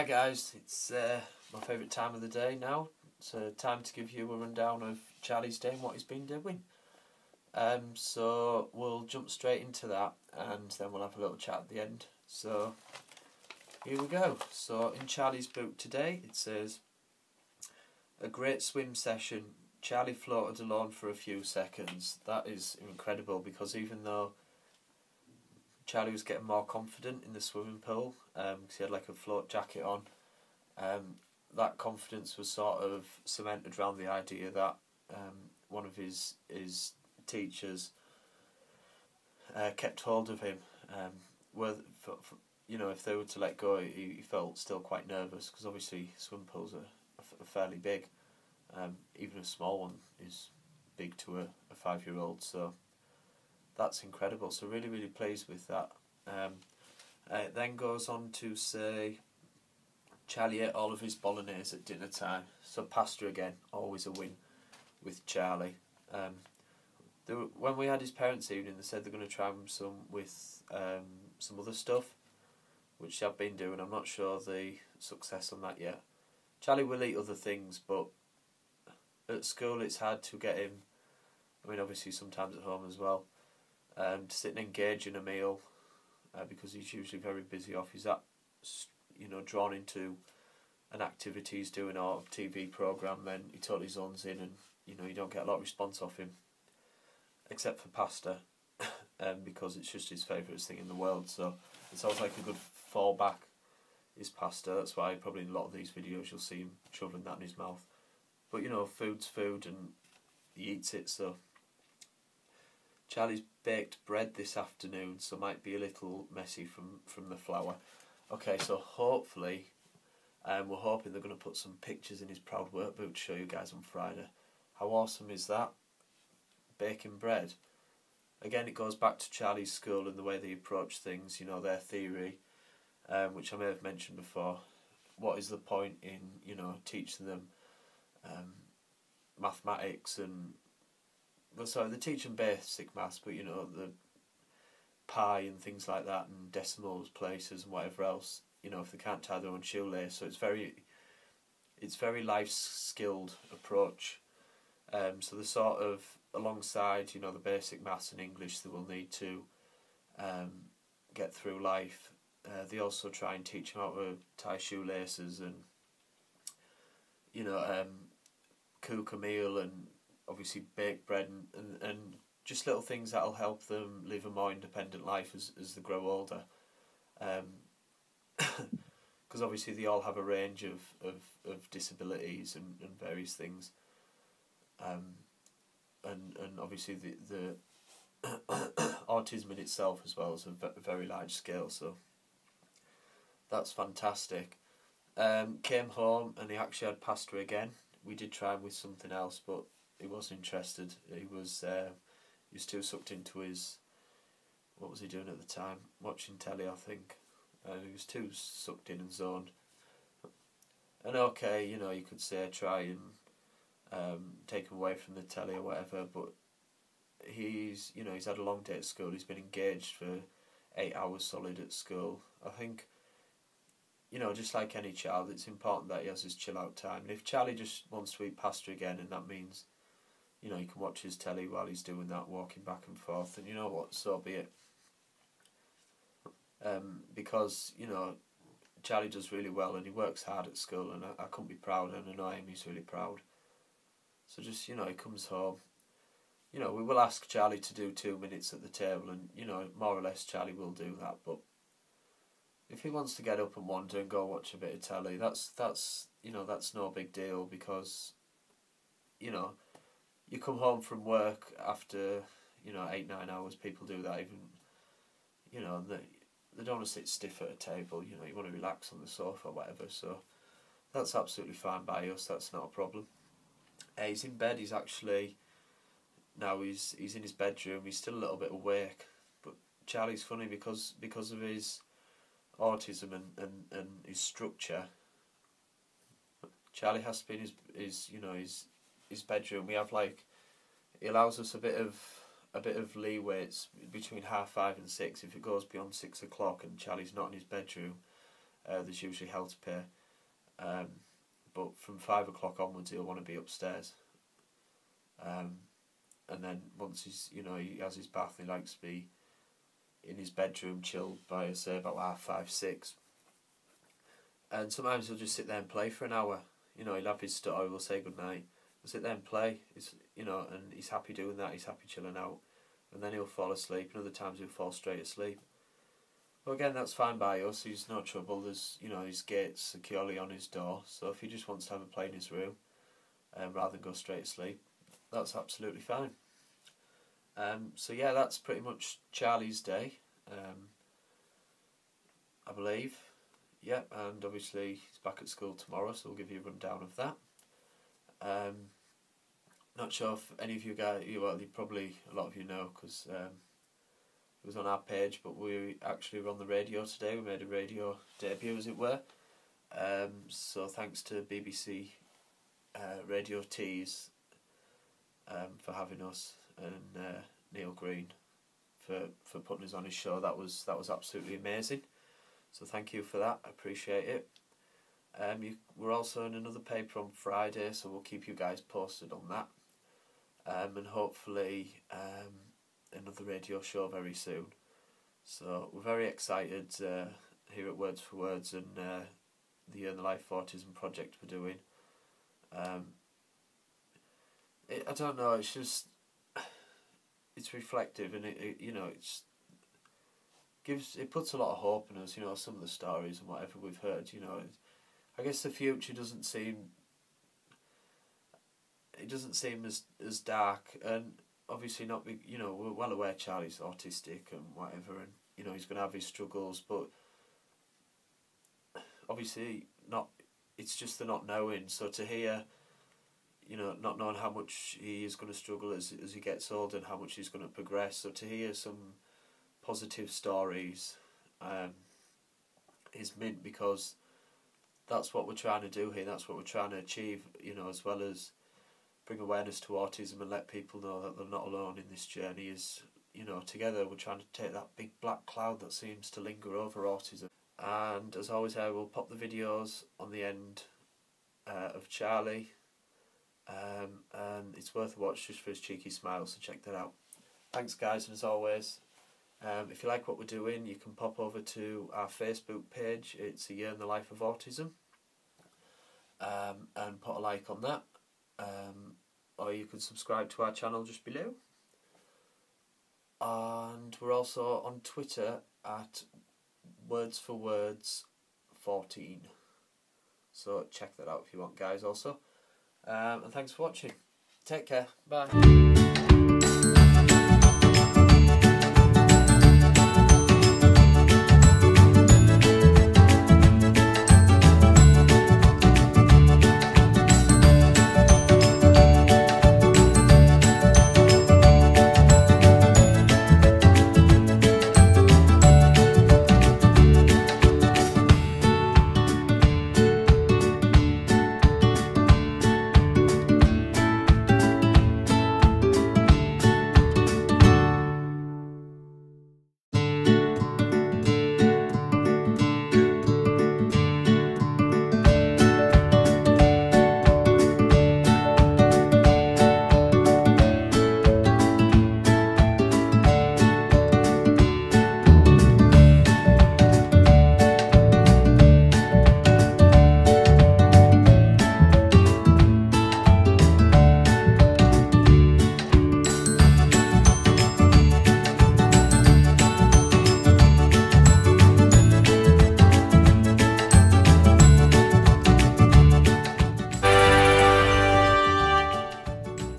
Hi guys, it's my favourite time of the day now. It's time to give you a rundown of Charlie's day and what he's been doing. So we'll jump straight into that and then we'll have a little chat at the end. So here we go. So in Charlie's book today it says, a great swim session. Charlie floated alone for a few seconds. That is incredible because even though Charlie was getting more confident in the swimming pool because he had like a float jacket on, that confidence was sort of cemented around the idea that one of his teachers kept hold of him. If they were to let go, he felt still quite nervous because obviously swim pools are fairly big. Even a small one is big to a 5-year-old, so that's incredible. So really pleased with that. It then goes on to say Charlie ate all of his bolognese at dinner time. So pasta again, always a win with Charlie. When we had his parents' evening, they said they're going to try some with some other stuff, which they've been doing. I'm not sure the success on that yet. Charlie will eat other things, but at school it's hard to get him, I mean obviously sometimes at home as well, to sit and engage in a meal because he's usually very busy off. He's that, drawn into an activity he's doing or a TV programme, then he totally zones in and, you don't get a lot of response off him, except for pasta, because it's just his favourite thing in the world, so it's always like a good fallback is pasta. That's why probably in a lot of these videos you'll see him shoving that in his mouth. But food's food and he eats it, so. Charlie's baked bread this afternoon, so might be a little messy from the flour. Okay, so hopefully, we're hoping they're going to put some pictures in his proud workbook to show you guys on Friday. How awesome is that? Baking bread. Again, it goes back to Charlie's school and the way they approach things, their theory, which I may have mentioned before. What is the point in, teaching them mathematics and, they teach them basic maths, but the pi and things like that and decimals, places and whatever else, if they can't tie their own shoelace. So it's very life skilled approach. So the sort of alongside, the basic maths and English they will need to get through life, they also try and teach them how to tie shoelaces and cook a meal and obviously bake bread and just little things that'll help them live a more independent life as they grow older. Because obviously they all have a range of disabilities and various things. And obviously the autism in itself as well is a very large scale, so that's fantastic. Came home and he actually had pasta again. We did try him with something else, but he wasn't interested. He was too sucked into his, what was he doing at the time? Watching telly, I think. He was too sucked in and zoned. And okay, you could say try and take him away from the telly or whatever, but he's had a long day at school. He's been engaged for 8 hours solid at school. I think, just like any child, it's important that he has his chill out time. And if Charlie just wants to eat pasta again, and that means, he can watch his telly while he's doing that, walking back and forth, and you know what, so be it. Because, Charlie does really well and he works hard at school, and I couldn't be prouder, and I know Amy's really proud. So just, he comes home. We will ask Charlie to do 2 minutes at the table, and, more or less Charlie will do that, but if he wants to get up and wander and go watch a bit of telly, that's no big deal, because, you come home from work after, 8-9 hours, people do that even, they don't want to sit stiff at a table, you want to relax on the sofa or whatever, so that's absolutely fine by us, that's not a problem. He's in bed, he's actually, now he's in his bedroom, he's still a little bit awake, but Charlie's funny because of his autism and his structure. Charlie has to be in his bedroom. We have he allows us a bit of leeway. It's between 5:30 and 6. If it goes beyond 6 o'clock and Charlie's not in his bedroom, there's usually hell to pay. But from 5 o'clock onwards, he'll want to be upstairs. And then once he has his bath, he likes to be in his bedroom, chilled by, say, about 5:30, 6. And sometimes he'll just sit there and play for an hour. He'll have his story, we'll say goodnight, he'll sit there and play. And he's happy doing that, he's happy chilling out. And then he'll fall asleep, and other times he'll fall straight asleep. But again, that's fine by us, he's no trouble. There's, his gate's securely on his door, so if he just wants to have a play in his room, rather than go straight to sleep, that's absolutely fine. So yeah, that's pretty much Charlie's day, I believe. Yeah, and obviously he's back at school tomorrow, so we'll give you a rundown of that. Not sure if any of you guys, probably a lot of you know, because it was on our page, but we actually were on the radio today. We made a radio debut, as it were. So thanks to BBC Radio Tees for having us, and Neil Green for putting us on his show. That was absolutely amazing. So thank you for that. I appreciate it. We're also in another paper on Friday, so we'll keep you guys posted on that. And hopefully another radio show very soon. So we're very excited here at Words for Words and the Earn the Life Autism project we're doing. I don't know, it's just, it's reflective, and it puts a lot of hope in us, some of the stories and whatever we've heard, I guess the future doesn't seem as dark, and obviously not big, we're well aware Charlie's autistic and whatever, and he's going to have his struggles, but obviously it's just the not knowing. So to hear, not knowing how much he is going to struggle as he gets older and how much he's going to progress, so to hear some positive stories is mint, because that's what we're trying to do here, that's what we're trying to achieve, as well as bring awareness to autism and let people know that they're not alone in this journey. Is, together we're trying to take that big black cloud that seems to linger over autism. And as always, I will pop the videos on the end of Charlie, and it's worth a watch just for his cheeky smile, so check that out. Thanks guys, and as always, if you like what we're doing, you can pop over to our Facebook page. It's A Year in the Life of Autism, and put a like on that. Or you can subscribe to our channel just below. And we're also on Twitter at Words for Words 14. So check that out if you want, guys, also. And thanks for watching. Take care. Bye.